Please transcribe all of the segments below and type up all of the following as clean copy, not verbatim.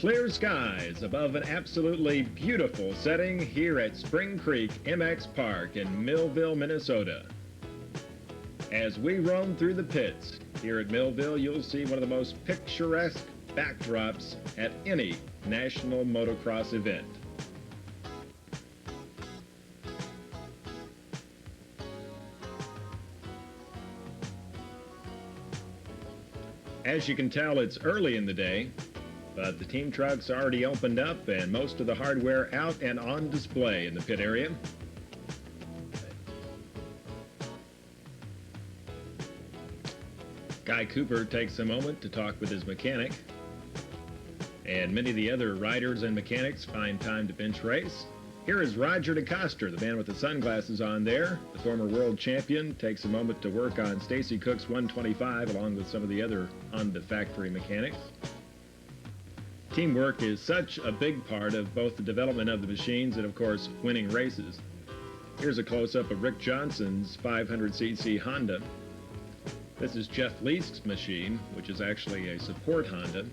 clear skies above an absolutely beautiful setting here at Spring Creek MX Park in Millville, Minnesota. As we roam through the pits here at Millville, you'll see one of the most picturesque backdrops at any national motocross event. As you can tell, it's early in the day, but the team trucks already opened up and most of the hardware out and on display in the pit area. Guy Cooper takes a moment to talk with his mechanic, and many of the other riders and mechanics find time to bench race. Here is Roger DeCoster, the man with the sunglasses on there. The former world champion takes a moment to work on Stacy Cook's 125 along with some of the other Honda factory mechanics. Teamwork is such a big part of both the development of the machines and, of course, winning races. Here's a close-up of Rick Johnson's 500cc Honda. This is Jeff Leask's machine, which is actually a support Honda.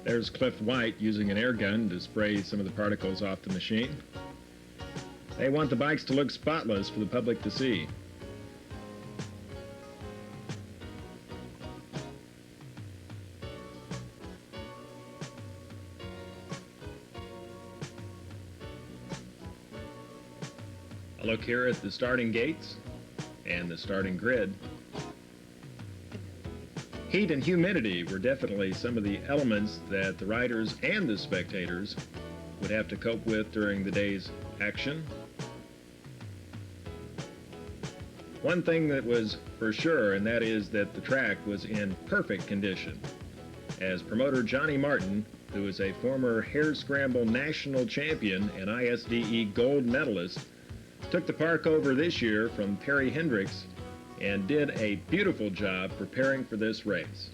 There's Cliff White using an air gun to spray some of the particles off the machine. They want the bikes to look spotless for the public to see. A look here at the starting gates and the starting grid. Heat and humidity were definitely some of the elements that the riders and the spectators would have to cope with during the day's action. One thing that was for sure, and that is that the track was in perfect condition, as promoter Johnny Martin, who is a former hare scramble national champion and ISDE gold medalist, took the park over this year from Perry Hendricks and did a beautiful job preparing for this race.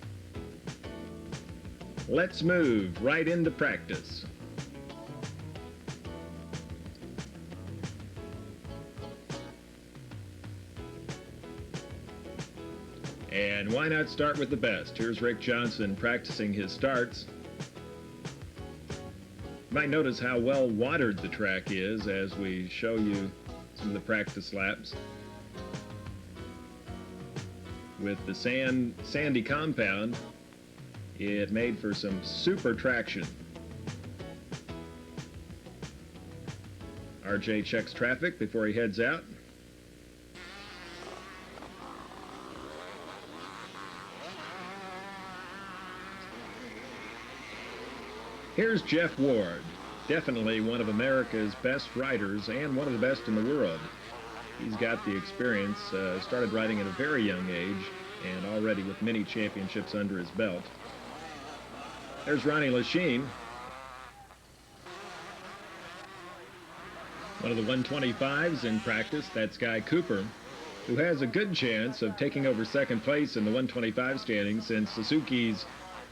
Let's move right into practice. And why not start with the best? Here's Rick Johnson practicing his starts. You might notice how well watered the track is as we show you some of the practice laps. With the sandy compound, it made for some super traction. RJ checks traffic before he heads out. Here's Jeff Ward, definitely one of America's best riders and one of the best in the world. He's got the experience, started riding at a very young age, and already with many championships under his belt. There's Ronnie Lachine, one of the 125s in practice. That's Guy Cooper, who has a good chance of taking over second place in the 125 standings since Suzuki's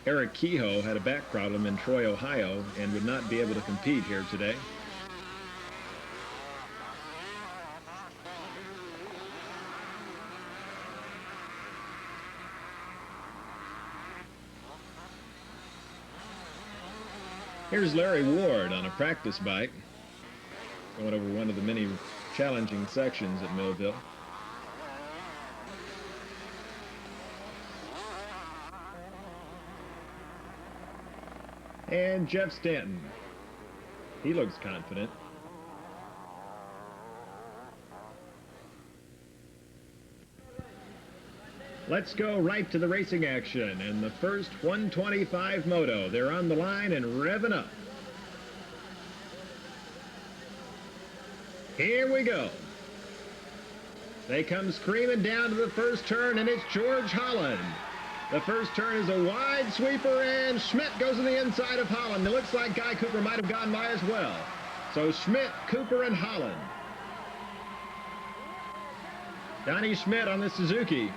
Eric Kehoe had a back problem in Troy, Ohio, and would not be able to compete here today. Here's Larry Ward on a practice bike, going over one of the many challenging sections at Millville. And Jeff Stanton, he looks confident. Let's go right to the racing action and the first 125 Moto. They're on the line and revving up. Here we go. They come screaming down to the first turn, and it's George Holland. The first turn is a wide sweeper, and Schmidt goes to the inside of Holland. It looks like Guy Cooper might have gone by as well. So Schmidt, Cooper, and Holland. Donnie Schmidt on the Suzuki.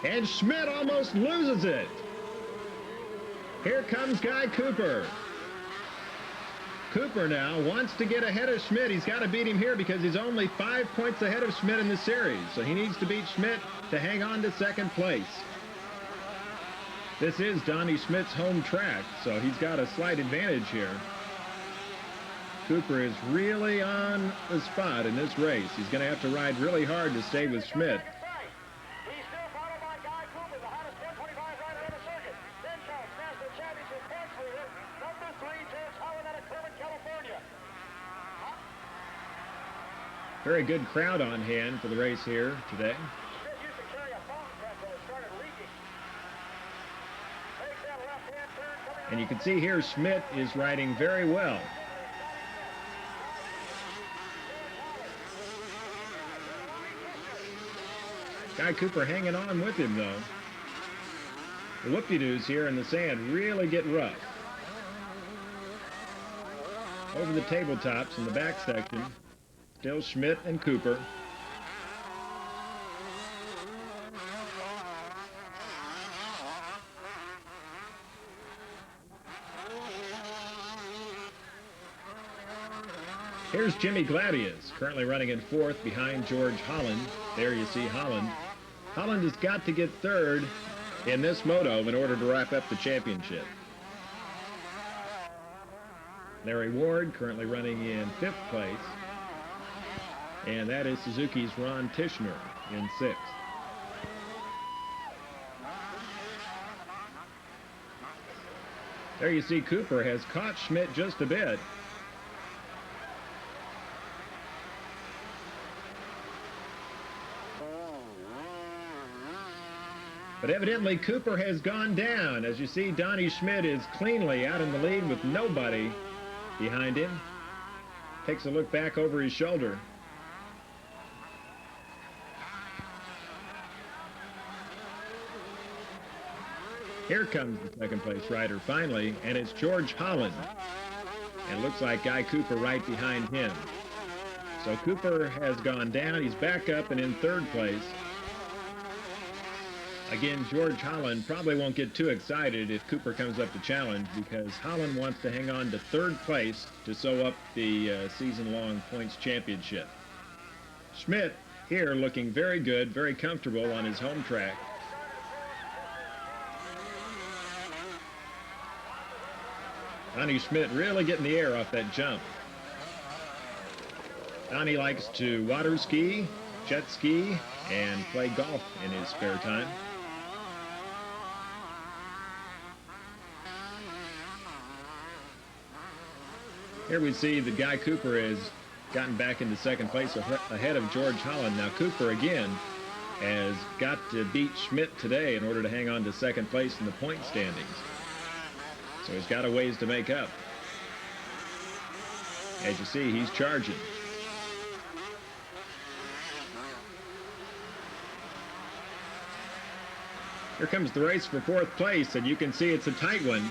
And Schmidt almost loses it. Here comes Guy Cooper. Cooper now wants to get ahead of Schmidt. He's got to beat him here because he's only 5 points ahead of Schmidt in the series. So he needs to beat Schmidt to hang on to second place. This is Donnie Schmidt's home track, so he's got a slight advantage here. Cooper is really on the spot in this race. He's going to have to ride really hard to stay with Schmidt. He's still followed by Guy Cooper, the hottest 125 rider on the circuit. Then comes National Championship points leader, number 3, George Holland out of Cleveland, California. Very good crowd on hand for the race here today. Schmidt used to carry a fountain pen until it started leaking. Takes that left-hand turn coming. And you can see here Schmidt is riding very well. Guy Cooper hanging on with him, though. The whoop-de-doos here in the sand really get rough. Over the tabletops in the back section, still Schmidt and Cooper. Here's Jimmy Gladius, currently running in 4th behind George Holland. There you see Holland. Holland has got to get 3rd in this moto in order to wrap up the championship. Larry Ward currently running in 5th place. And that is Suzuki's Ron Tishner in 6th. There you see Cooper has caught Schmidt just a bit. But evidently Cooper has gone down. As you see, Donnie Schmidt is cleanly out in the lead with nobody behind him. Takes a look back over his shoulder. Here comes the second place rider finally, and it's George Holland. And it looks like Guy Cooper right behind him. So Cooper has gone down. He's back up and in 3rd place. Again, George Holland probably won't get too excited if Cooper comes up to challenge because Holland wants to hang on to 3rd place to sew up the season-long points championship. Schmidt here looking very good, very comfortable on his home track. Donnie Schmidt really getting the air off that jump. Donnie likes to water ski, jet ski, and play golf in his spare time. Here we see that Guy Cooper has gotten back into 2nd place ahead of George Holland. Now Cooper again has got to beat Schmidt today in order to hang on to 2nd place in the point standings. So he's got a ways to make up. As you see, he's charging. Here comes the race for 4th place, and you can see it's a tight one.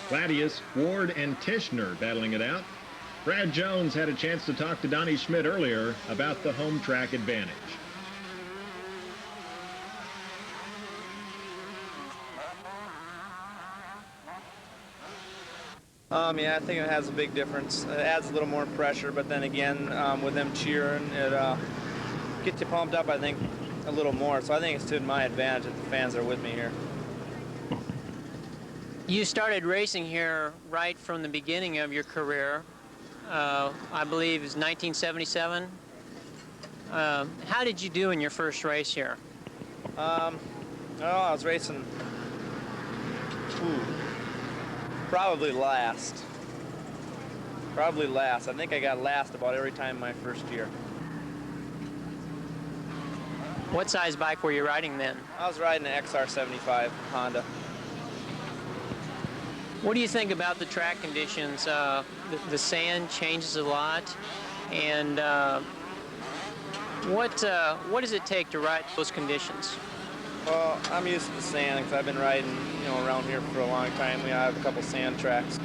Gladius, Ward, and Tishner battling it out. Brad Jones had a chance to talk to Donnie Schmidt earlier about the home track advantage. Yeah, I think it has a big difference. It adds a little more pressure, but then again, with them cheering, it gets you pumped up, I think, a little more. So I think it's to my advantage that the fans are with me here. You started racing here right from the beginning of your career. I believe it was 1977. How did you do in your first race here? I was racing probably last. I think I got last about every time my first year. What size bike were you riding then? I was riding an XR75 Honda. What do you think about the track conditions? The sand changes a lot, and what does it take to ride those conditions? Well, I'm used to the sand because I've been riding, around here for a long time. We have a couple sand tracks.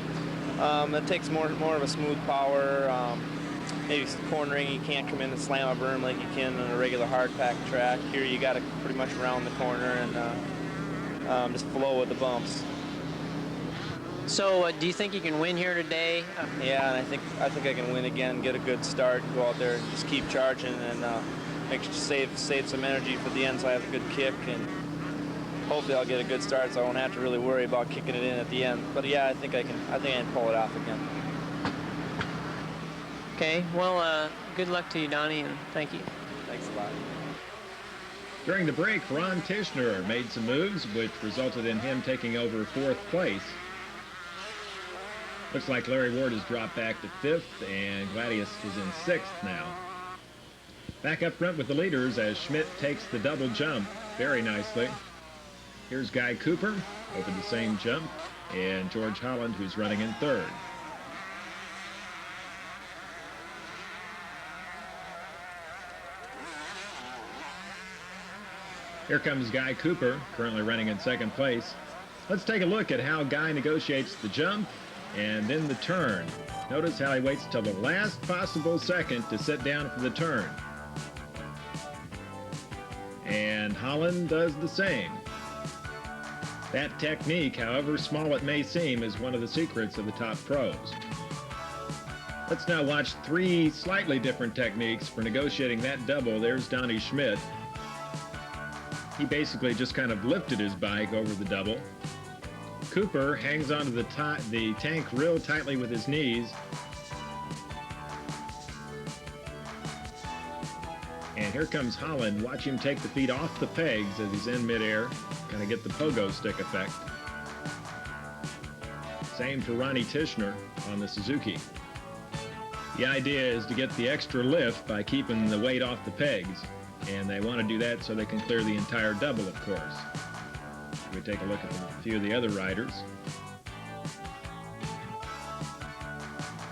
It takes more of a smooth power. Maybe cornering, you can't come in and slam a berm like you can on a regular hard pack track. Here you got to pretty much round the corner and just flow with the bumps. So do you think you can win here today? Yeah, and I think I can win again, get a good start, go out there and just keep charging, and save some energy for the end so I have a good kick, and hopefully I'll get a good start so I won't have to really worry about kicking it in at the end. But yeah, I think I can pull it off again. Okay, well, good luck to you, Donnie, and thank you. Thanks a lot. During the break, Ron Tishner made some moves, which resulted in him taking over 4th place. Looks like Larry Ward has dropped back to 5th, and Gladius is in 6th now. Back up front with the leaders as Schmidt takes the double jump very nicely. Here's Guy Cooper over the same jump, and George Holland, who's running in 3rd. Here comes Guy Cooper, currently running in 2nd place. Let's take a look at how Guy negotiates the jump and then the turn. Notice how he waits till the last possible second to sit down for the turn. And Holland does the same. That technique, however small it may seem, is one of the secrets of the top pros. Let's now watch 3 slightly different techniques for negotiating that double. There's Donnie Schmidt. He basically just kind of lifted his bike over the double. Cooper hangs onto the tank real tightly with his knees. And here comes Holland. Watch him take the feet off the pegs as he's in midair. Kind of get the pogo stick effect. Same for Ronnie Tishner on the Suzuki. The idea is to get the extra lift by keeping the weight off the pegs. And they want to do that so they can clear the entire double, of course. We take a look at a few of the other riders.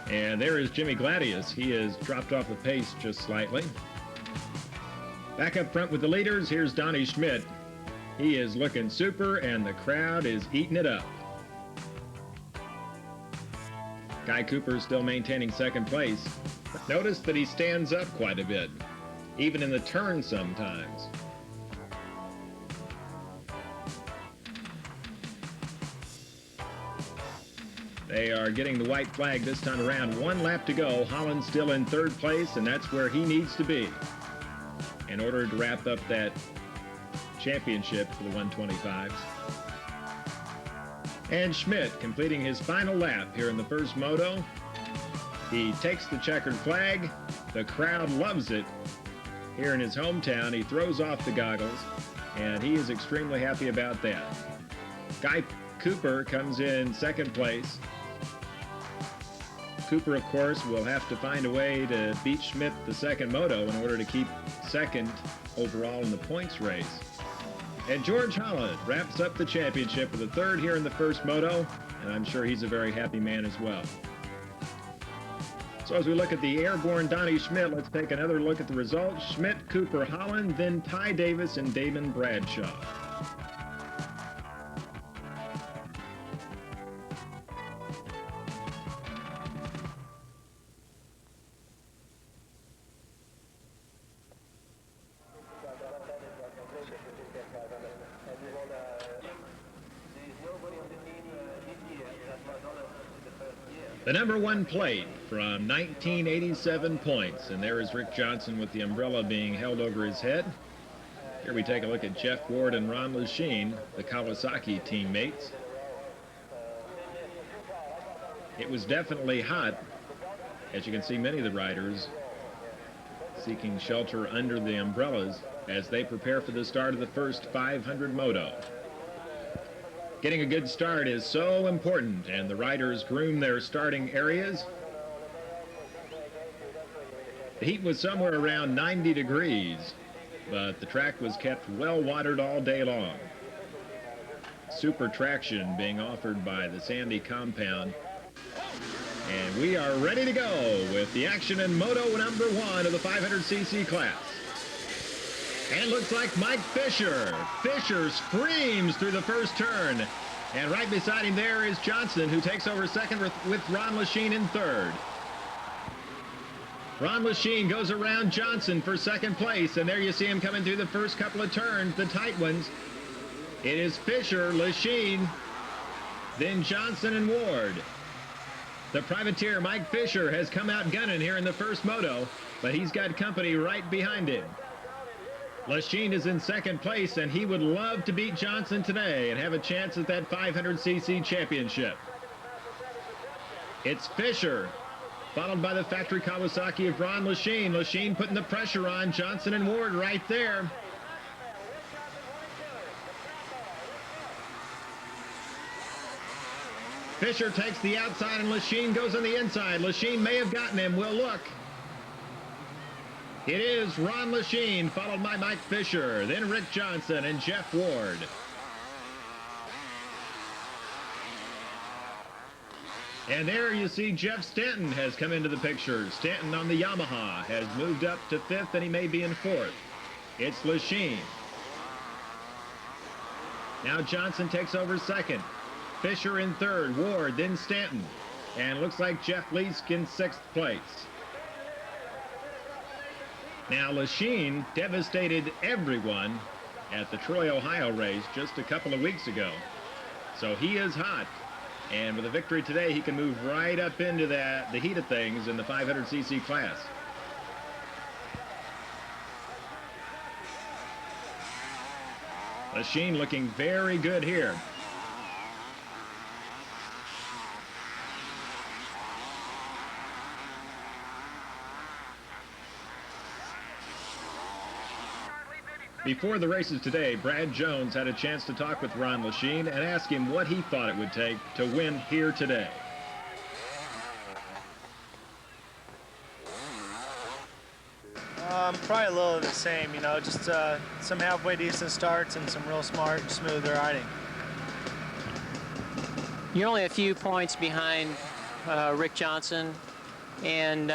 And there is Jimmy Gladius. He has dropped off the pace just slightly. Back up front with the leaders, here's Donnie Schmidt. He is looking super, and the crowd is eating it up. Guy Cooper is still maintaining 2nd place. But notice that he stands up quite a bit, even in the turn sometimes. They are getting the white flag this time around. 1 lap to go. Holland's still in 3rd place, and that's where he needs to be in order to wrap up that championship for the 125s. And Schmidt completing his final lap here in the first moto. He takes the checkered flag. The crowd loves it. Here in his hometown, he throws off the goggles, and he is extremely happy about that. Guy Cooper comes in 2nd place. Cooper, of course, will have to find a way to beat Schmidt the 2nd moto in order to keep 2nd overall in the points race. And George Holland wraps up the championship with a 3rd here in the first moto, and I'm sure he's a very happy man as well. So as we look at the airborne Donnie Schmidt, let's take another look at the results. Schmidt, Cooper, Holland, then Ty Davis and Damon Bradshaw. The number 1 plate from 1987 points, and there is Rick Johnson with the umbrella being held over his head. Here we take a look at Jeff Ward and Ron Lechine, the Kawasaki teammates. It was definitely hot. As you can see, many of the riders seeking shelter under the umbrellas as they prepare for the start of the first 500 moto. Getting a good start is so important, and the riders groom their starting areas. The heat was somewhere around 90 degrees, but the track was kept well watered all day long. Super traction being offered by the Sandy compound. And we are ready to go with the action in Moto number 1 of the 500cc class. And looks like Mike Fisher. Fisher screams through the first turn. And right beside him there is Johnson, who takes over 2nd with Ron Lechine in 3rd. Ron Lechine goes around Johnson for 2nd place. And there you see him coming through the first couple of turns, the tight ones. It is Fisher, Lechine, then Johnson and Ward. The privateer Mike Fisher has come out gunning here in the first moto, but he's got company right behind him. Lachine is in second place, and he would love to beat Johnson today and have a chance at that 500cc championship. It's Fisher, followed by the factory Kawasaki of Ron Lachine. Lachine putting the pressure on Johnson and Ward right there. Fisher takes the outside and Lachine goes on the inside. Lachine may have gotten him. We'll look. It is Ron Lachine, followed by Mike Fisher, then Rick Johnson and Jeff Ward. And there you see Jeff Stanton has come into the picture. Stanton on the Yamaha has moved up to 5th, and he may be in 4th. It's Lachine. Now Johnson takes over 2nd. Fisher in 3rd, Ward, then Stanton. And looks like Jeff Leask in 6th place. Now Lachine devastated everyone at the Troy, Ohio race just a couple of weeks ago. So he is hot. And with a victory today, he can move right up into the heat of things in the 500cc class. Lachine looking very good here. Before the races today, Brad Jones had a chance to talk with Ron Lachine and ask him what he thought it would take to win here today. Probably a little of the same, you know, just some halfway decent starts and some real smart, smooth riding. You're only a few points behind Rick Johnson, and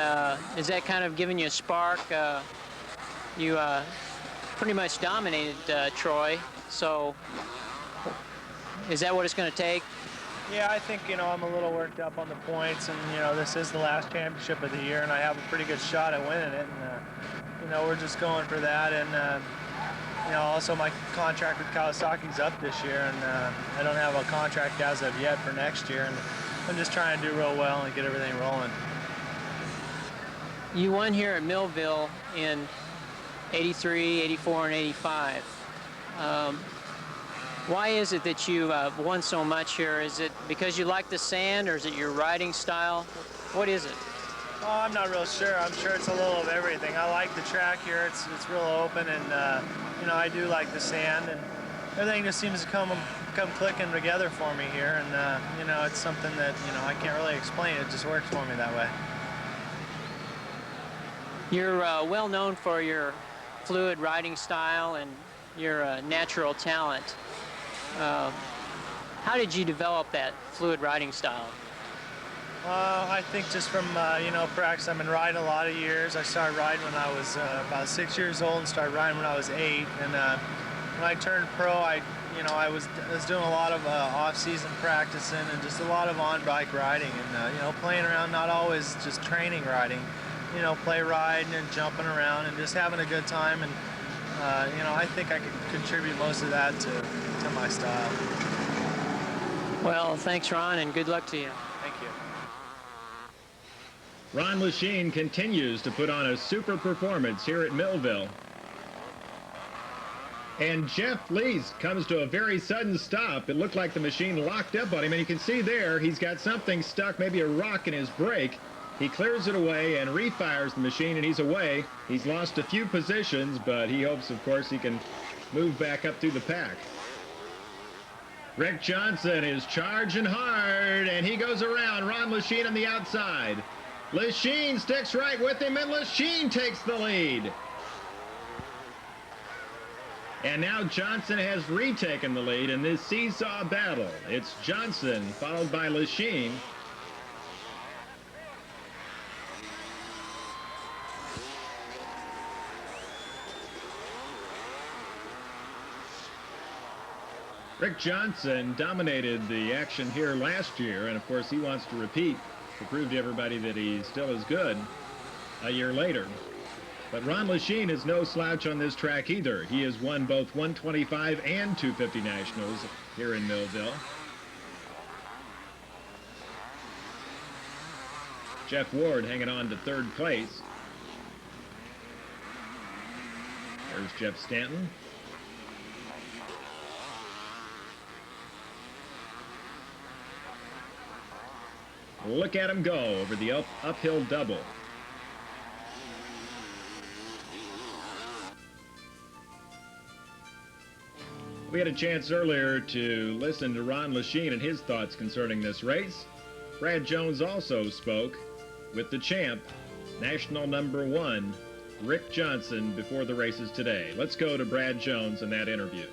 is that kind of giving you a spark? You pretty much dominated Troy, so is that what it's going to take? Yeah, I think, you know, I'm a little worked up on the points, and, you know, this is the last championship of the year, and I have a pretty good shot at winning it, and, you know, we're just going for that, and, you know, also my contract with Kawasaki's up this year, and I don't have a contract as of yet for next year, and I'm just trying to do real well and get everything rolling. You won here at Millville in 83, 84, and 85. Why is it that you won so much here? Is it because you like the sand, or is it your riding style? What is it? Oh, I'm not real sure. I'm sure it's a little of everything. I like the track here. It's real open, and you know, I do like the sand, and everything just seems to come clicking together for me here. And you know, it's something that, you know, I can't really explain. It just works for me that way. You're well known for your fluid riding style and your natural talent. How did you develop that fluid riding style? I think just from, you know, practice. I've been riding a lot of years. I started riding when I was about 6 years old and started riding when I was 8. And when I turned pro, I was doing a lot of off-season practicing and just a lot of on-bike riding and, you know, playing around, not always just training riding. You know, play riding and jumping around and just having a good time. And, you know, I think I could contribute most of that to my style. Well, thanks, Ron, and good luck to you. Thank you. Ron Lachine continues to put on a super performance here at Millville. And Jeff Leask comes to a very sudden stop. It looked like the machine locked up on him, and you can see there he's got something stuck, maybe a rock in his brake. He clears it away and refires the machine, and he's away. He's lost a few positions, but he hopes, of course, he can move back up through the pack. Rick Johnson is charging hard, and he goes around Ron Lachine on the outside. Lachine sticks right with him, and Lachine takes the lead. And now Johnson has retaken the lead in this seesaw battle. It's Johnson, followed by Lachine. Rick Johnson dominated the action here last year, and of course he wants to repeat to prove to everybody that he's still as good a year later. But Ron Lachine is no slouch on this track either. He has won both 125 and 250 Nationals here in Millville. Jeff Ward hanging on to third place. There's Jeff Stanton. Look at him go over the uphill double. We had a chance earlier to listen to Ron Lechien and his thoughts concerning this race. Brad Jones also spoke with the champ, national number 1, Rick Johnson, before the races today. Let's go to Brad Jones in that interview.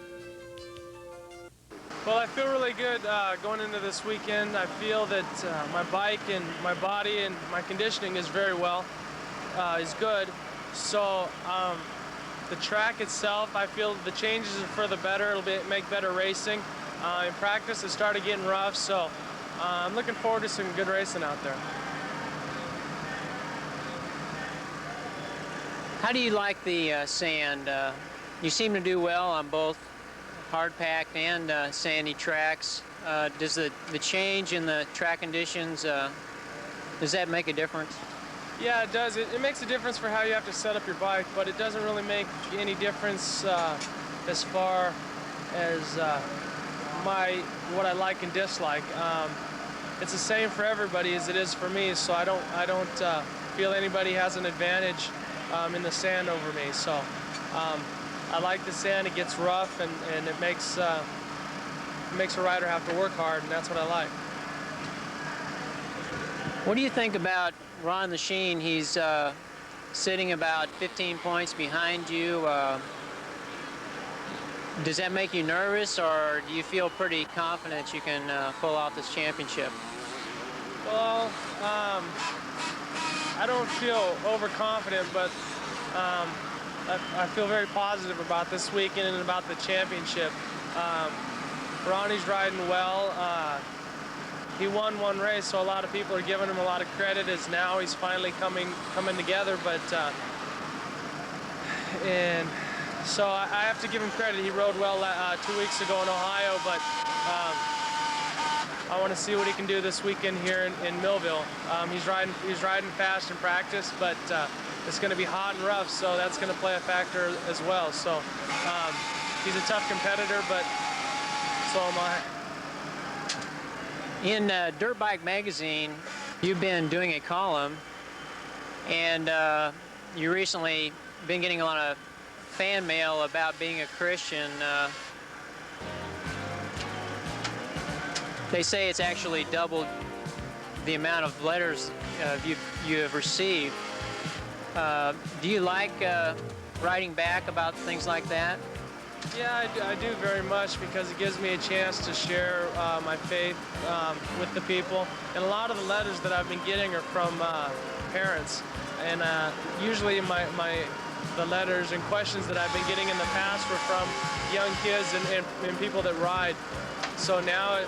Well, I feel really good going into this weekend. I feel that my bike and my body and my conditioning is very well, is good. So the track itself, I feel the changes are for the better. It'll make better racing. In practice, it started getting rough, so I'm looking forward to some good racing out there. How do you like the sand? You seem to do well on both hard-packed and sandy tracks. Does the change in the track conditions, does that make a difference? Yeah, it does. It makes a difference for how you have to set up your bike, but it doesn't really make any difference as far as what I like and dislike. It's the same for everybody as it is for me, so I don't feel anybody has an advantage in the sand over me. So I like the sand. It gets rough, and it makes a rider have to work hard, and that's what I like. What do you think about Ron Lechien? He's sitting about 15 points behind you. Does that make you nervous, or do you feel pretty confident you can pull off this championship? Well, I don't feel overconfident, but I feel very positive about this weekend and about the championship. Ronnie's riding well. He won one race, so a lot of people are giving him a lot of credit as now he's finally coming together. But and so I have to give him credit. He rode well 2 weeks ago in Ohio, but I want to see what he can do this weekend here in Millville. He's riding fast in practice, but it's going to be hot and rough, so that's going to play a factor as well. So he's a tough competitor, but so am I. In Dirt Bike Magazine, you've been doing a column, and you recently been getting a lot of fan mail about being a Christian. They say it's actually doubled the amount of letters you have received. Do you like writing back about things like that? Yeah, I do very much, because it gives me a chance to share my faith with the people. And a lot of the letters that I've been getting are from parents. And usually the letters and questions that I've been getting in the past were from young kids and people that ride. So now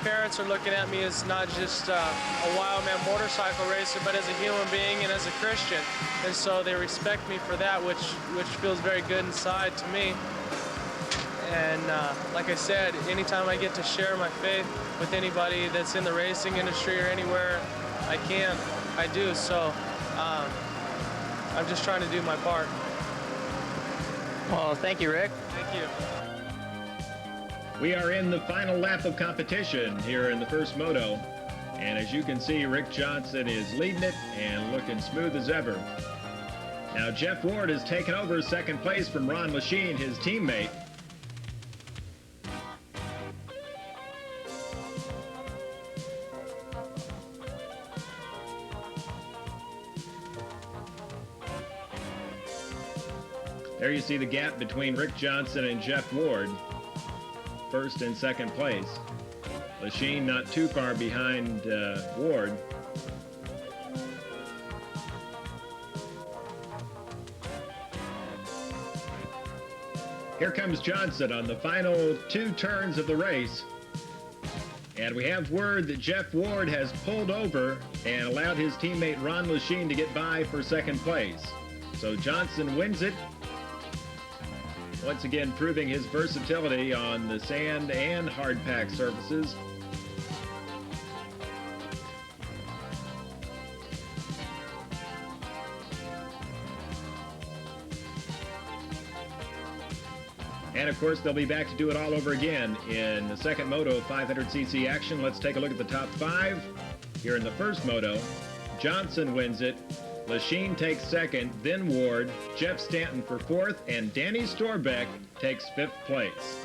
parents are looking at me as not just a wild man motorcycle racer, but as a human being and as a Christian. And so they respect me for that, which feels very good inside to me. And like I said, anytime I get to share my faith with anybody that's in the racing industry or anywhere I can, I do. So I'm just trying to do my part. Well, thank you, Rick. Thank you. We are in the final lap of competition here in the first Moto. And as you can see, Rick Johnson is leading it and looking smooth as ever. Now, Jeff Ward has taken over second place from Ron Lechien, his teammate. There you see the gap between Rick Johnson and Jeff Ward, first and second place. Lechien not too far behind Ward. Here comes Johnson on the final 2 turns of the race. And we have word that Jeff Ward has pulled over and allowed his teammate Ron Lechien to get by for second place. So Johnson wins it, once again proving his versatility on the sand and hard pack surfaces. And of course, they'll be back to do it all over again in the second Moto 500cc action. Let's take a look at the top 5. Here in the first Moto, Johnson wins it. Lachine takes second, then Ward, Jeff Stanton for fourth, and Danny Storbeck takes fifth place.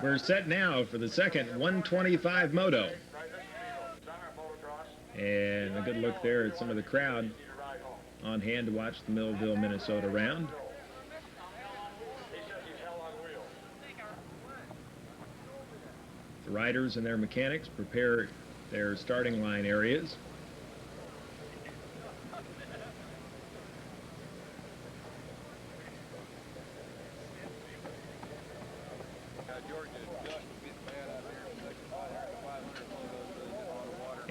We're set now for the second 125 Moto. And a good look there at some of the crowd on hand to watch the Millville, Minnesota round. The riders and their mechanics prepare their starting line areas.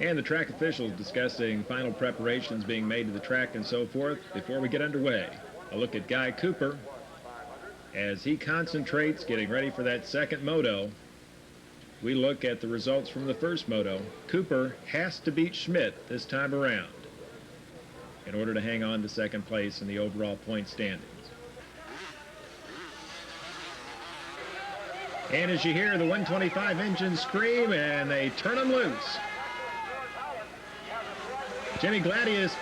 And the track officials discussing final preparations being made to the track and so forth before we get underway. A look at Guy Cooper as he concentrates getting ready for that second Moto. We look at the results from the first Moto. Cooper has to beat Schmidt this time around in order to hang on to second place in the overall point standings. And as you hear the 125 engine scream, and they turn them loose. Jimmy Gladius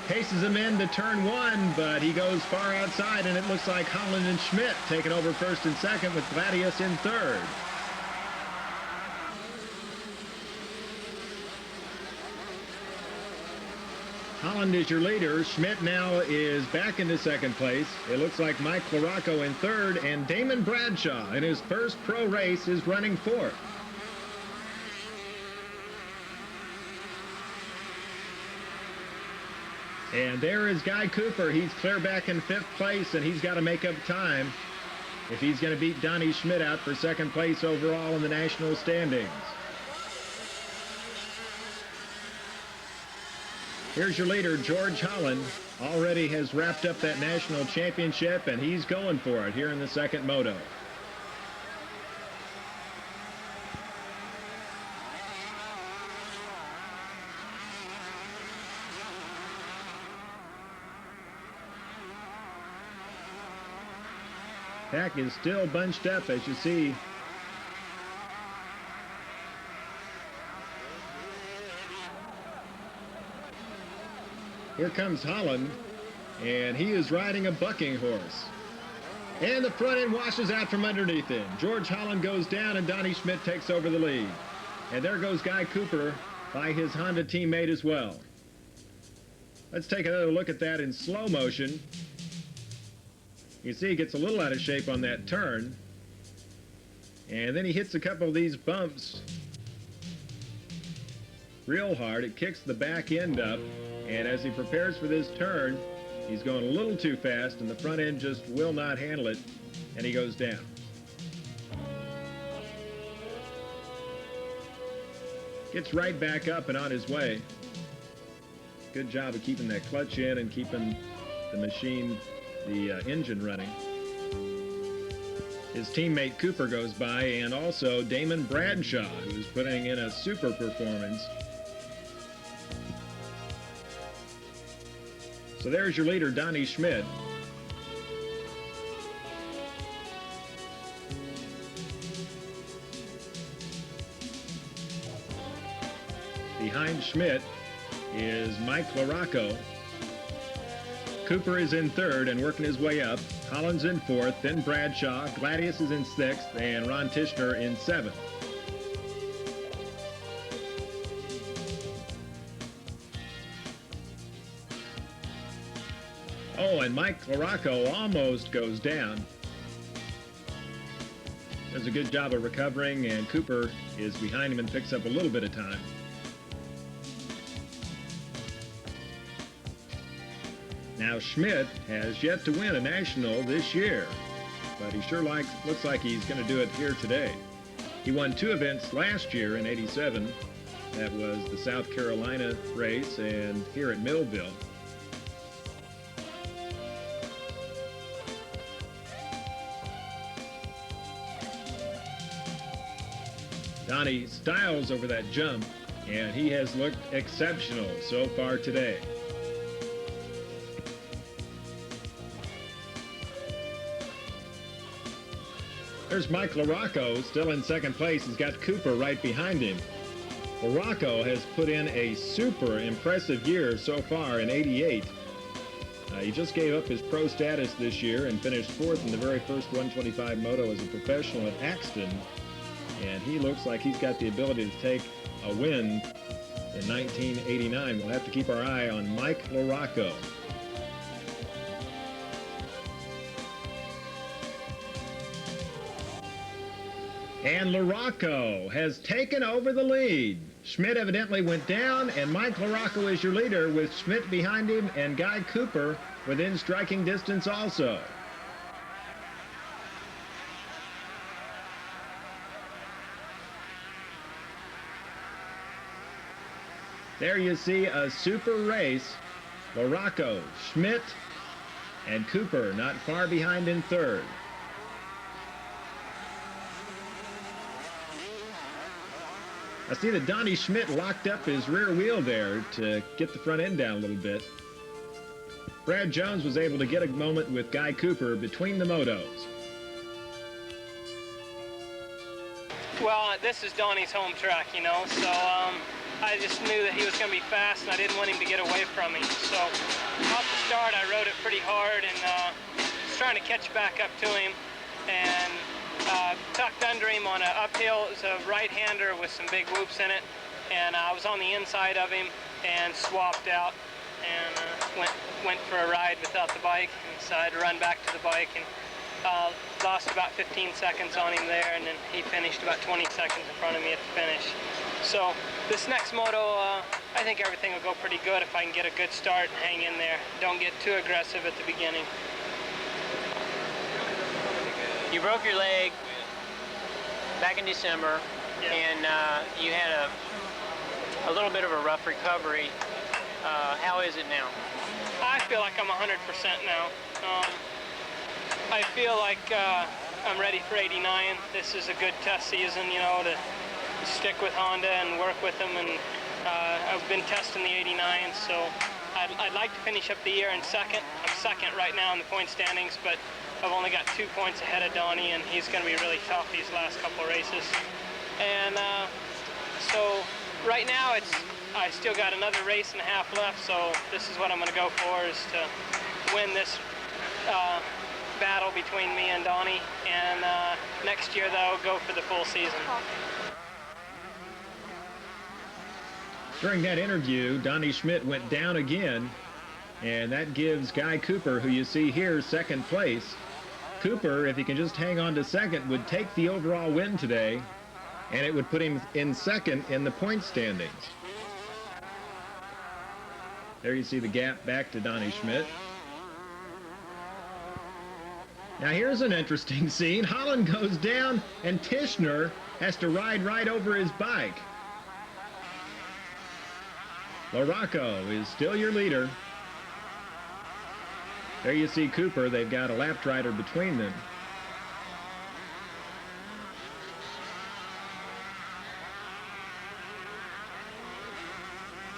paces him into turn 1, but he goes far outside, and it looks like Holland and Schmidt taking over first and second with Gladius in third. Holland is your leader. Schmidt now is back into second place. It looks like Mike Larocco in third, and Damon Bradshaw in his first pro race is running fourth. And there is Guy Cooper. He's clear back in fifth place, and he's got to make up time if he's going to beat Donnie Schmidt out for second place overall in the national standings. Here's your leader, George Holland. Already has wrapped up that national championship, and he's going for it here in the second Moto. Pack is still bunched up, as you see. Here comes Holland, and he is riding a bucking horse. And the front end washes out from underneath him. George Holland goes down, and Donnie Schmidt takes over the lead. And there goes Guy Cooper by his Honda teammate as well. Let's take another look at that in slow motion. You see he gets a little out of shape on that turn. And then he hits a couple of these bumps real hard. It kicks the back end up. And as he prepares for this turn, he's going a little too fast, and the front end just will not handle it, and he goes down. Gets right back up and on his way. Good job of keeping that clutch in and keeping the machine, the engine running. His teammate Cooper goes by, and also Damon Bradshaw, who's putting in a super performance. So there's your leader, Donnie Schmidt. Behind Schmidt is Mike Larocco. Cooper is in third and working his way up. Holland's in fourth, then Bradshaw. Gladius is in sixth, and Ron Tischner in seventh. Oh, and Mike Larocco almost goes down. Does a good job of recovering, and Cooper is behind him and picks up a little bit of time. Now Schmidt has yet to win a national this year, but he sure looks like he's going to do it here today. He won 2 events last year in '87. That was the South Carolina race and here at Millville. Donnie styles over that jump, and he has looked exceptional so far today. There's Mike LaRocco still in second place. He's got Cooper right behind him. LaRocco has put in a super impressive year so far in '88. He just gave up his pro status this year and finished fourth in the very first 125 Moto as a professional at Axton. And he looks like he's got the ability to take a win in 1989. We'll have to keep our eye on Mike LaRocco. And LaRocco has taken over the lead. Schmidt evidently went down, and Mike LaRocco is your leader with Schmidt behind him and Guy Cooper within striking distance also. There you see a super race. LaRocco, Schmidt, and Cooper not far behind in third. I see that Donnie Schmidt locked up his rear wheel there to get the front end down a little bit. Brad Jones was able to get a moment with Guy Cooper between the motos. Well, this is Donnie's home track, you know, so I just knew that he was going to be fast, and I didn't want him to get away from me. So off the start, I rode it pretty hard and was trying to catch back up to him, and tucked under him on an uphill. It was a right-hander with some big whoops in it, and I was on the inside of him and swapped out and went for a ride without the bike, and so I had to run back to the bike and lost about 15 seconds on him there, and then he finished about 20 seconds in front of me at the finish. So this next moto, I think everything will go pretty good if I can get a good start and hang in there. Don't get too aggressive at the beginning. You broke your leg back in December, Yeah. and you had a little bit of a rough recovery. How is it now? I feel like I'm 100% now. I feel like I'm ready for '89. This is a good test season, you know, to stick with Honda and work with them. And I've been testing the '89, so I'd like to finish up the year in second. I'm second right now in the point standings, but I've only got 2 points ahead of Donnie, and he's going to be really tough these last couple of races. And so right now I still got another race and a half left, so this is what I'm going to go for, is to win this battle between me and Donnie, and next year though, go for the full season. During that interview, Donnie Schmidt went down again, and that gives Guy Cooper, who you see here, second place. Cooper, if he can just hang on to second, would take the overall win today, and it would put him in second in the point standings. There you see the gap back to Donnie Schmidt. Now here's an interesting scene. Holland goes down, and Tishner has to ride right over his bike. LaRocco is still your leader. There you see Cooper. They've got a lap rider between them.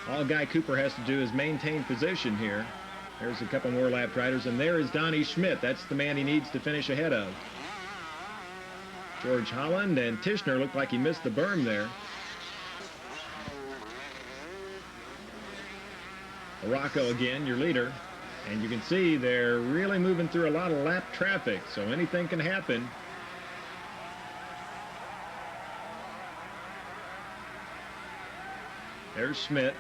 All Guy Cooper has to do is maintain position here. There's a couple more lap riders, and there is Donnie Schmidt. That's the man he needs to finish ahead of. George Holland and Tishner looked like he missed the berm there. LaRocco again, your leader. And you can see they're really moving through a lot of lap traffic, so anything can happen. There's Schmidt.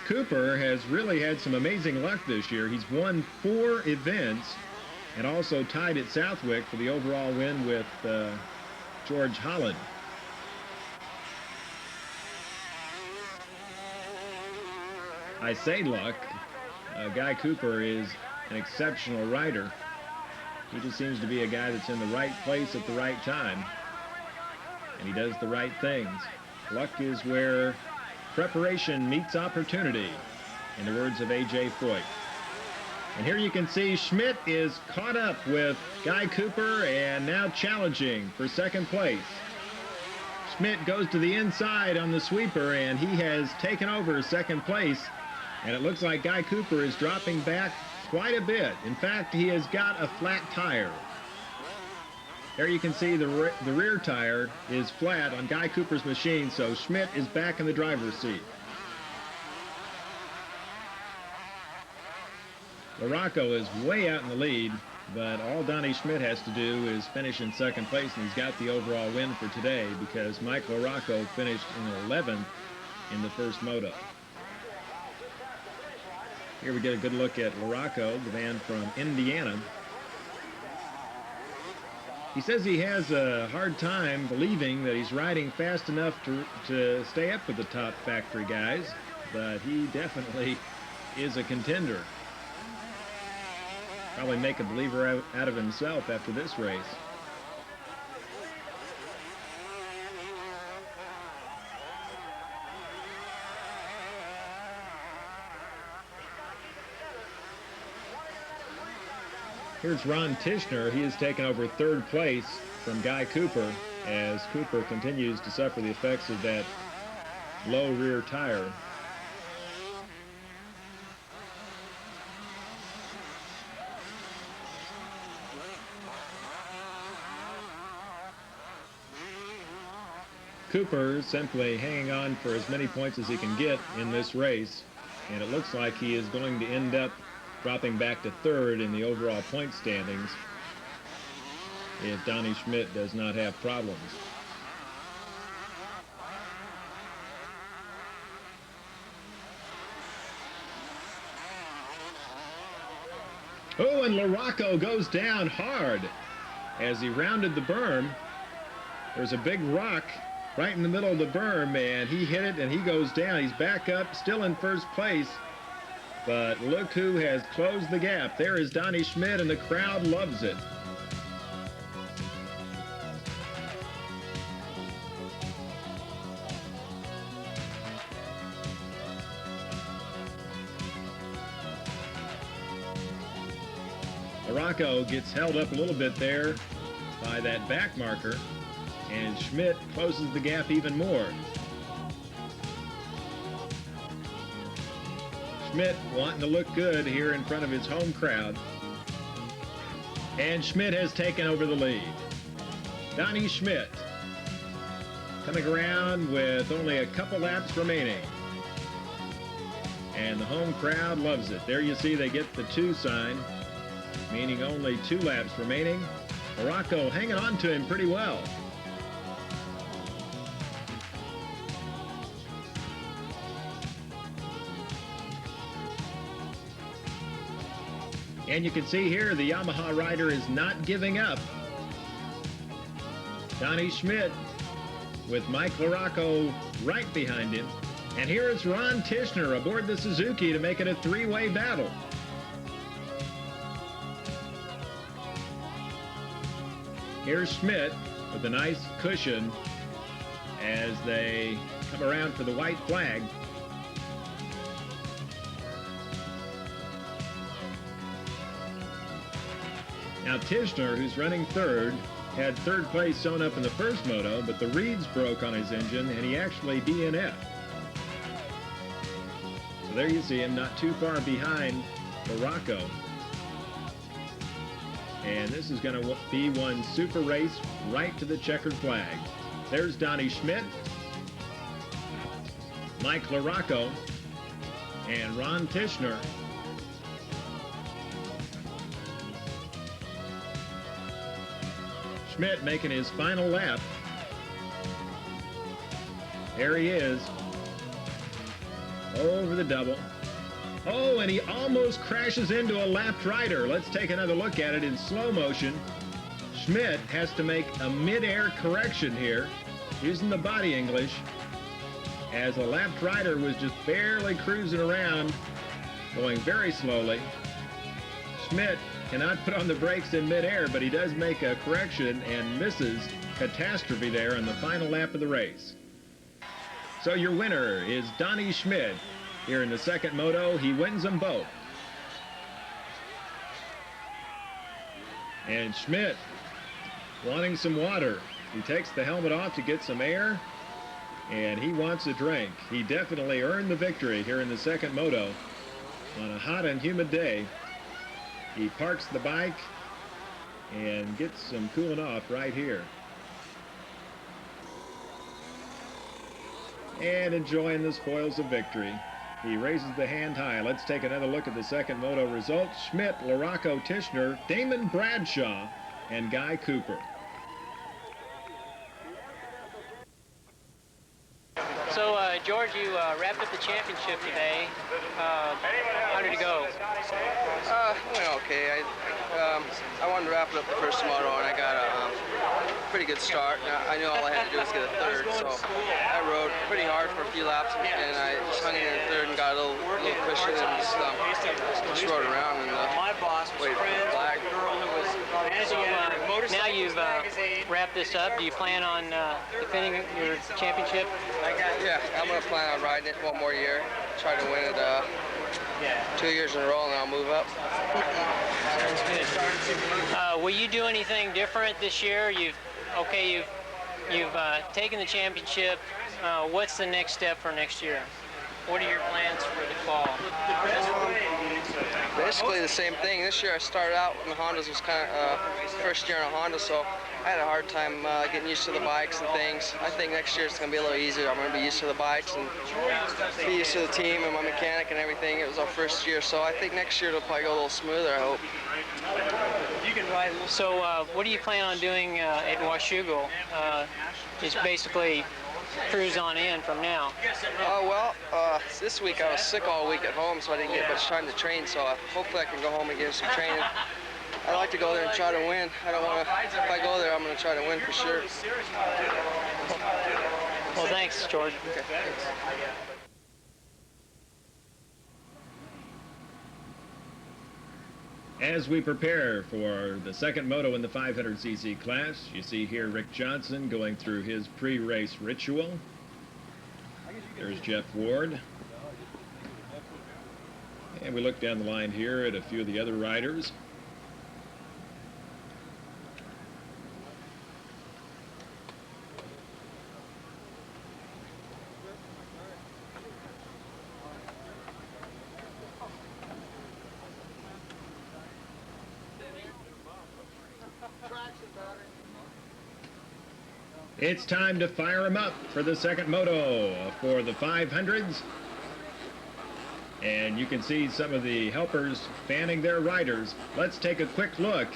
Cooper has really had some amazing luck this year. He's won 4 events and also tied at Southwick for the overall win with George Holland. I say luck. Guy Cooper is an exceptional rider. He just seems to be a guy that's in the right place at the right time, and he does the right things. Luck is where preparation meets opportunity, in the words of A.J. Foyt. And here you can see Schmidt is caught up with Guy Cooper and now challenging for second place. Schmidt goes to the inside on the sweeper, and he has taken over second place. And it looks like Guy Cooper is dropping back quite a bit. In fact, he has got a flat tire. There you can see the rear tire is flat on Guy Cooper's machine, so Schmidt is back in the driver's seat. LaRocco is way out in the lead, but all Donnie Schmidt has to do is finish in second place, and he's got the overall win for today because Mike LaRocco finished in 11th in the first moto. Here we get a good look at LaRocco, the man from Indiana. He says he has a hard time believing that he's riding fast enough to stay up with the top factory guys, but he definitely is a contender. Probably make a believer out of himself after this race. Here's Ron Tishner. He has taken over third place from Guy Cooper as Cooper continues to suffer the effects of that low rear tire. Cooper simply hanging on for as many points as he can get in this race, and it looks like he is going to end up dropping back to third in the overall point standings if Donnie Schmidt does not have problems. Oh, and LaRocco goes down hard as he rounded the berm. There's a big rock right in the middle of the berm, and he hit it and he goes down. He's back up, still in first place, but look who has closed the gap. There is Donnie Schmidt, and the crowd loves it. LaRocco gets held up a little bit there by that back marker, and Schmidt closes the gap even more. Schmidt wanting to look good here in front of his home crowd. And Schmidt has taken over the lead. Donnie Schmidt coming around with only a couple laps remaining. And the home crowd loves it. There you see they get the 2 sign, meaning only 2 laps remaining. LaRocco hanging on to him pretty well. And you can see here the Yamaha rider is not giving up. Donnie Schmidt with Mike LaRocco right behind him. And here is Ron Tishner aboard the Suzuki to make it a 3-way battle. Here's Schmidt with a nice cushion as they come around for the white flag. Now Tishner, who's running third, had third place sewn up in the first moto, but the reeds broke on his engine and he actually DNF'd. So there you see him, not too far behind LaRocco. And this is going to be one super race right to the checkered flag. There's Donnie Schmidt, Mike LaRocco, and Ron Tishner. Schmidt making his final lap. There he is. Over the double. Oh, and he almost crashes into a lapped rider. Let's take another look at it in slow motion. Schmidt has to make a mid-air correction here, using the body English, as a lapped rider was just barely cruising around, going very slowly. Schmidt cannot put on the brakes in mid-air, but he does make a correction and misses catastrophe there on the final lap of the race. So your winner is Donnie Schmidt. Here in the second moto, he wins them both. And Schmidt wanting some water. He takes the helmet off to get some air, and he wants a drink. He definitely earned the victory here in the second moto on a hot and humid day. He parks the bike and gets some cooling off right here. And enjoying the spoils of victory. He raises the hand high. Let's take another look at the second moto results. Schmidt, Larocco, Tishner, Damon Bradshaw, and Guy Cooper. So, George, you wrapped up the championship today. How did it go? It went okay. I wanted to wrap it up the first moto, and I got a pretty good start. I knew all I had to do was get a third, so I rode pretty hard for a few laps, and I just hung in there in third and got a little cushion and just rode around and waited for the flag. So, now you've wrapped this up. Do you plan on defending your championship? Yeah, I'm going to plan on riding it one more year, try to win it 2 years in a row, and I'll move up. Will you do anything different this year? You've taken the championship. What's the next step for next year? What are your plans for the fall? Basically the same thing. This year I started out when the Hondas was kind of first year on a Honda, so I had a hard time getting used to the bikes and things. I think next year it's going to be a little easier. I'm going to be used to the bikes and be used to the team and my mechanic and everything. It was our first year, so I think next year it'll probably go a little smoother, I hope. So what do you plan on doing at Washougal? Just basically cruise on in from now. This week I was sick all week at home, so I didn't get much time to train, so hopefully I can go home and get some training. I'd like to go there and try to win. I don't want to, if I go there, I'm going to try to win for sure. Well, thanks, George. Okay, thanks. As we prepare for the second moto in the 500cc class, you see here Rick Johnson going through his pre-race ritual. There's Jeff Ward. And we look down the line here at a few of the other riders. It's time to fire them up for the second moto for the 500s. And you can see some of the helpers fanning their riders. Let's take a quick look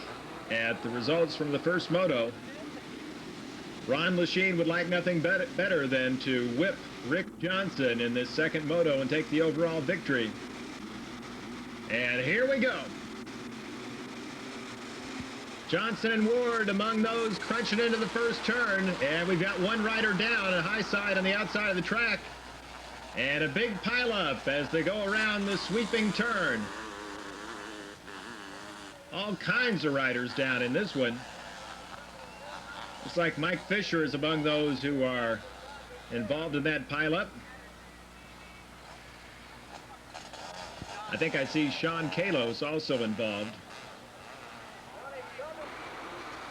at the results from the first moto. Ron Lachine would like nothing better than to whip Rick Johnson in this second moto and take the overall victory. And here we go. Johnson and Ward among those crunching into the first turn, and we've got one rider down, a high side on the outside of the track, and a big pileup as they go around the sweeping turn. All kinds of riders down in this one. Looks like Mike Fisher is among those who are involved in that pileup. I think I see Sean Kalos also involved.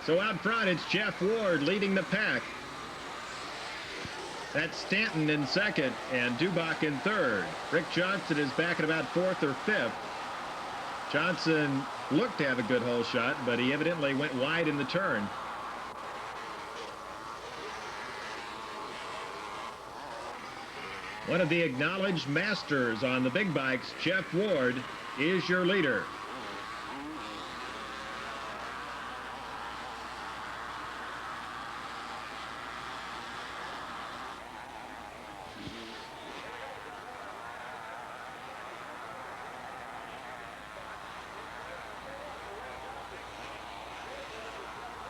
So out front, it's Jeff Ward leading the pack. That's Stanton in second and Dubach in third. Rick Johnson is back at about fourth or fifth. Johnson looked to have a good hole shot, but he evidently went wide in the turn. One of the acknowledged masters on the big bikes, Jeff Ward, is your leader.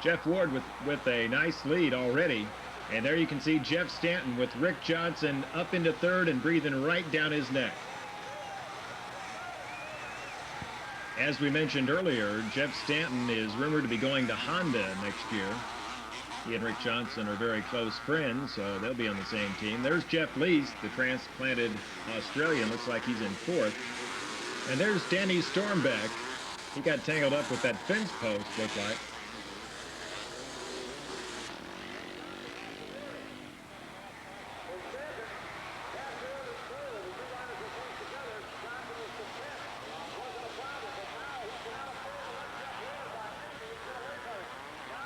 Jeff Ward with a nice lead already. And there you can see Jeff Stanton with Rick Johnson up into third and breathing right down his neck. As we mentioned earlier, Jeff Stanton is rumored to be going to Honda next year. He and Rick Johnson are very close friends, so they'll be on the same team. There's Jeff Lease, the transplanted Australian. Looks like he's in fourth. And there's Danny Stormbeck, He got tangled up with that fence post, looked like.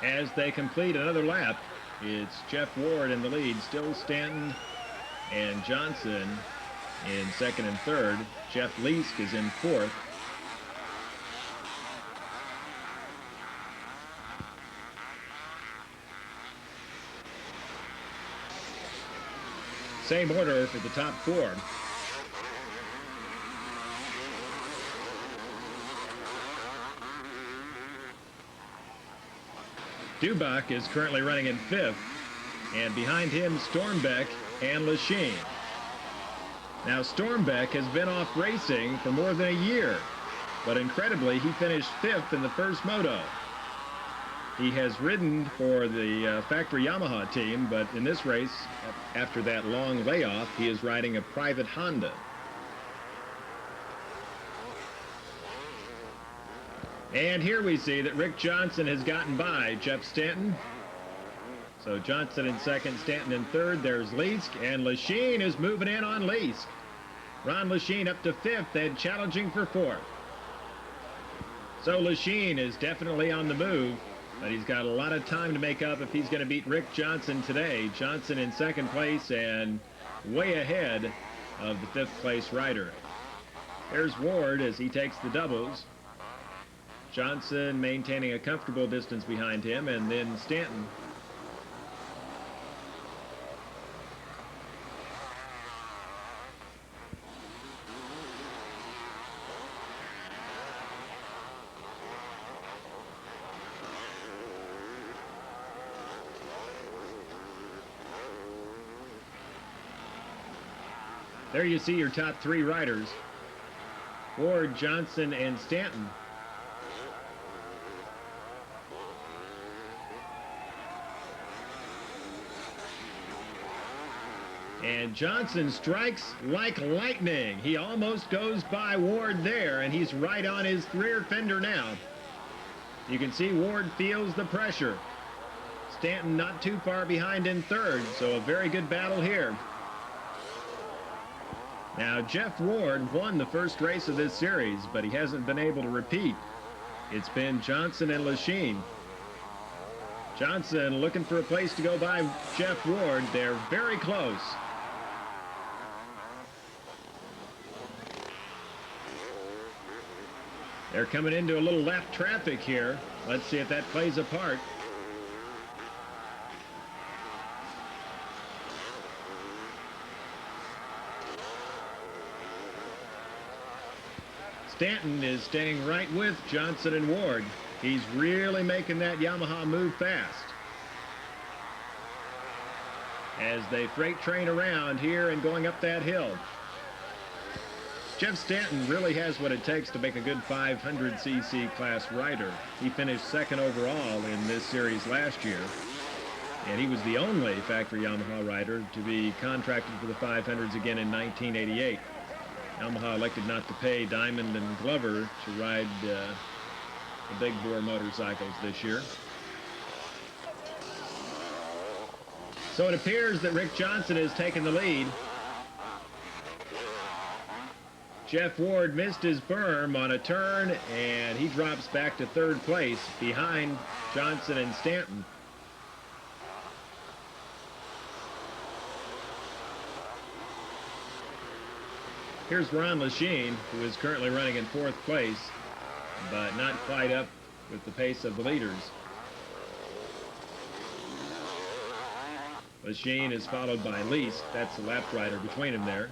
As they complete another lap, it's Jeff Ward in the lead, still Stanton and Johnson in second and third. Jeff Leask is in fourth. Same order for the top four. Dubach is currently running in fifth, and behind him Stormbeck and Lachine. Now Stormbeck has been off racing for more than a year, but incredibly he finished fifth in the first Moto. He has ridden for the factory Yamaha team, but in this race, after that long layoff, he is riding a private Honda. And here we see that Rick Johnson has gotten by Jeff Stanton. So Johnson in second, Stanton in third. There's Leask, and Lachine is moving in on Leask. Ron Lachine up to fifth and challenging for fourth. So Lachine is definitely on the move, but he's got a lot of time to make up if he's going to beat Rick Johnson today. Johnson in second place and way ahead of the fifth place rider. There's Ward as he takes the doubles. Johnson maintaining a comfortable distance behind him, and then Stanton. There you see your top three riders, Ward, Johnson, and Stanton. And Johnson strikes like lightning. He almost goes by Ward there, and he's right on his rear fender now. You can see Ward feels the pressure. Stanton not too far behind in third, so a very good battle here. Now, Jeff Ward won the first race of this series, but he hasn't been able to repeat. It's been Johnson and Lachine. Johnson looking for a place to go by Jeff Ward. They're very close. They're coming into a little lap traffic here. Let's see if that plays a part. Stanton is staying right with Johnson and Ward. He's really making that Yamaha move fast. As they freight train around here and going up that hill. Jeff Stanton really has what it takes to make a good 500cc class rider. He finished second overall in this series last year, and he was the only factory Yamaha rider to be contracted for the 500s again in 1988. Yamaha elected not to pay Diamond and Glover to ride the big bore motorcycles this year. So it appears that Rick Johnson has taken the lead. Jeff Ward missed his berm on a turn, and he drops back to third place behind Johnson and Stanton. Here's Ron Lachine, who is currently running in fourth place, but not quite up with the pace of the leaders. Lachine is followed by Leask. That's the lap rider between them there.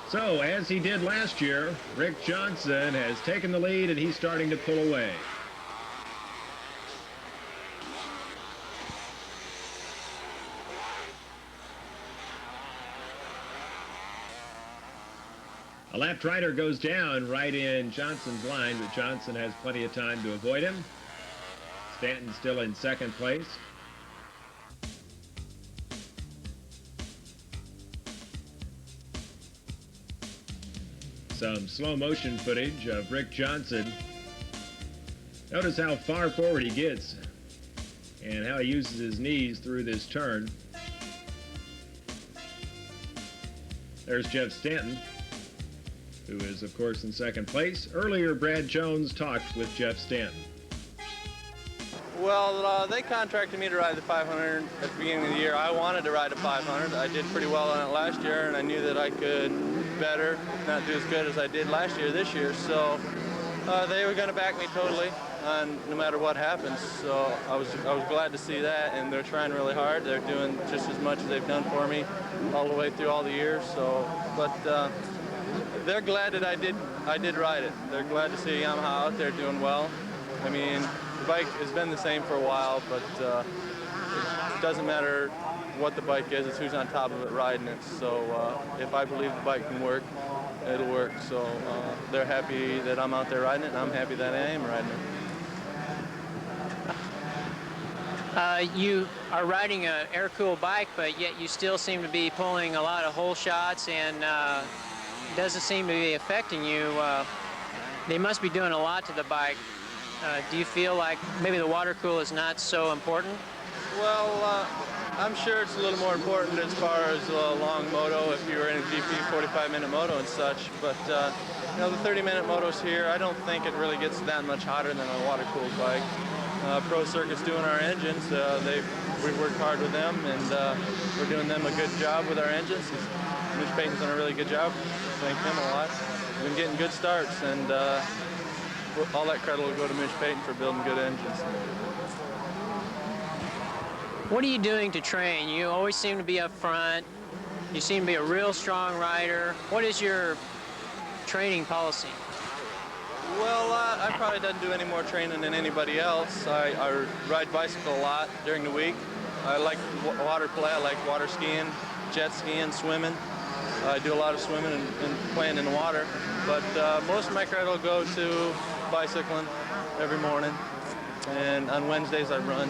So, as he did last year, Rick Johnson has taken the lead, and he's starting to pull away. A lap rider goes down right in Johnson's line, but Johnson has plenty of time to avoid him. Stanton still in second place. some slow motion footage of Rick Johnson. Notice how far forward he gets and how he uses his knees through this turn. There's Jeff Stanton, who is, of course, in second place. Earlier, Brad Jones talked with Jeff Stanton. Well, they contracted me to ride the 500 at the beginning of the year. I wanted to ride a 500. I did pretty well on it last year, and I knew that I could better, if not do as good as I did last year this year. So they were going to back me totally, no matter what happens. So I was glad to see that, and they're trying really hard. They're doing just as much as they've done for me all the way through all the years. So, but they're glad that I did ride it. They're glad to see Yamaha out there doing well. I mean, the bike has been the same for a while, but it doesn't matter what the bike is, it's who's on top of it riding it. So if I believe the bike can work, it'll work. So they're happy that I'm out there riding it, and I'm happy that I am riding it. You are riding an air-cooled bike, but yet you still seem to be pulling a lot of hole shots, and it doesn't seem to be affecting you. They must be doing a lot to the bike. Do you feel like maybe the water cool is not so important? Well, I'm sure it's a little more important as far as a long moto if you were in a GP 45-minute moto and such, but you know, the 30-minute motos here, I don't think it really gets that much hotter than a water-cooled bike. Pro Circuit's doing our engines. We've worked hard with them, and we're doing them a good job with our engines. Mitch Payton's done a really good job. Thank him a lot. We've been getting good starts, and all that credit will go to Mitch Payton for building good engines. What are you doing to train? You always seem to be up front. You seem to be a real strong rider. What is your training policy? Well, I probably don't do any more training than anybody else. I ride bicycle a lot during the week. I like water play. I like water skiing, jet skiing, swimming. I do a lot of swimming and playing in the water. But most of my credit will go to bicycling every morning. And on Wednesdays I run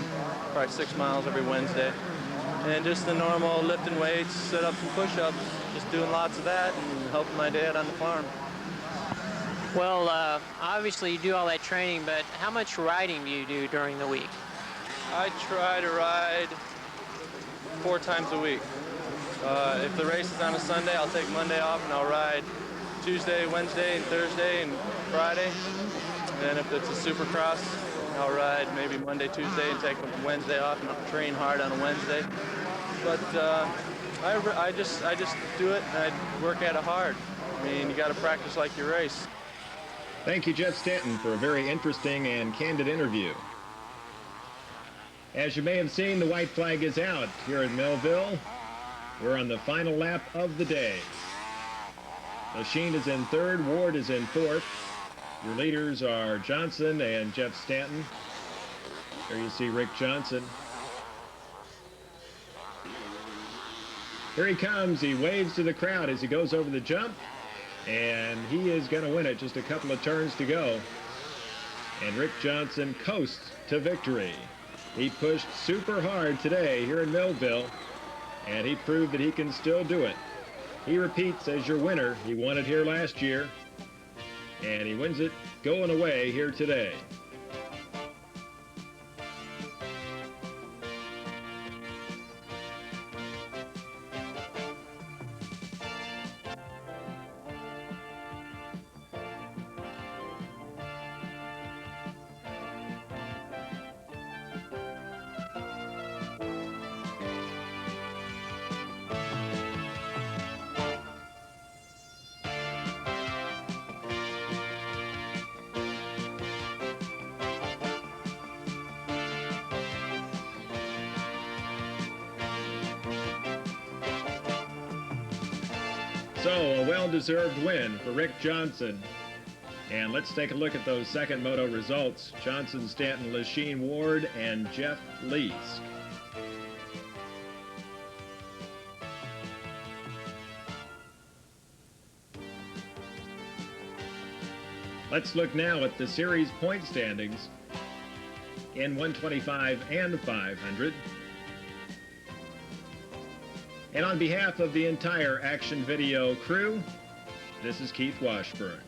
probably 6 miles every Wednesday. And just the normal lifting weights, sit-ups and push-ups, just doing lots of that and helping my dad on the farm. Well, obviously you do all that training, but how much riding do you do during the week? I try to ride 4 times a week. If the race is on a Sunday, I'll take Monday off and I'll ride Tuesday, Wednesday, and Thursday, and Friday. And if it's a supercross, I'll ride maybe Monday, Tuesday, and take Wednesday off and I'll train hard on a Wednesday. But I just do it and I work at it hard. I mean, you got to practice like you race. Thank you, Jeff Stanton, for a very interesting and candid interview. As you may have seen, the white flag is out here in Millville. We're on the final lap of the day. Lachine is in third, Ward is in fourth. Your leaders are Johnson and Jeff Stanton. There you see Rick Johnson. Here he comes. He waves to the crowd as he goes over the jump. And he is going to win it. Just a couple of turns to go. And Rick Johnson coasts to victory. He pushed super hard today here in Millville, and he proved that he can still do it. He repeats as your winner. He won it here last year, and he wins it going away here today. So, a well-deserved win for Rick Johnson. And let's take a look at those second moto results. Johnson, Stanton, Lachine, Ward, and Jeff Lees. Let's look now at the series point standings in 125 and 500. And on behalf of the entire Action Video crew, This is Keith Washburn.